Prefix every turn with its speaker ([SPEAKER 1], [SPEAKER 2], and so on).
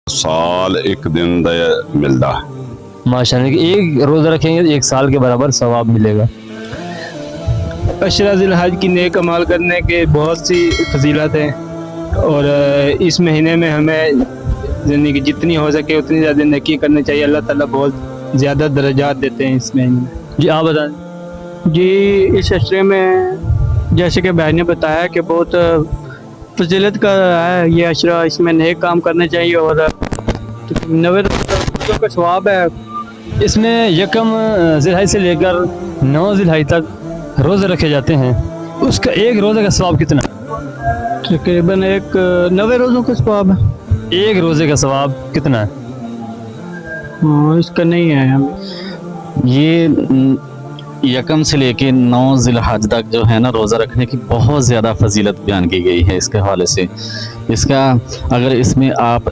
[SPEAKER 1] ਸਾਲ ਇੱਕ ਦਿਨ ਦਾ ਮਿਲਦਾ ਹੈ।
[SPEAKER 2] माशाल्लाह, एक रोज़ा रखेंगे तो 1 साल के बराबर सवाब मिलेगा।
[SPEAKER 3] अशरा ज़िल हज की नेक अमाल करने के बहुत सी फजीलत हैं और इस महीने में हमें यानी कि जितनी हो सके उतनी ज़्यादा नेकी करनी चाहिए। अल्लाह ताला बहुत ज़्यादा दर्जात देते हैं इस महीने में।
[SPEAKER 2] जी आप बताएं।
[SPEAKER 4] जी, इस अशरे में जैसे कि भाई ने बताया कि बहुत फजीलत का है ये अशरा, इसमें नेक काम करने चाहिए और 90 रोज़ों का सवाब है।
[SPEAKER 2] इसमें यकम ज़िलहज से लेकर 9 ज़िलहज तक रोज़े रखे जाते हैं, उसका एक रोज़े का सवाब कितना?
[SPEAKER 4] तकरीबन 90 रोज़ों का सवाब है।
[SPEAKER 2] एक रोज़े का सवाब कितना है?
[SPEAKER 4] इसका नहीं है हमें।
[SPEAKER 5] ये यकम से लेके 9 ज़िलहज तक जो है ना रोज़ा रखने की बहुत ज़्यादा फजीलत बयान की गई है। इसके हवाले से इसका अगर इसमें आप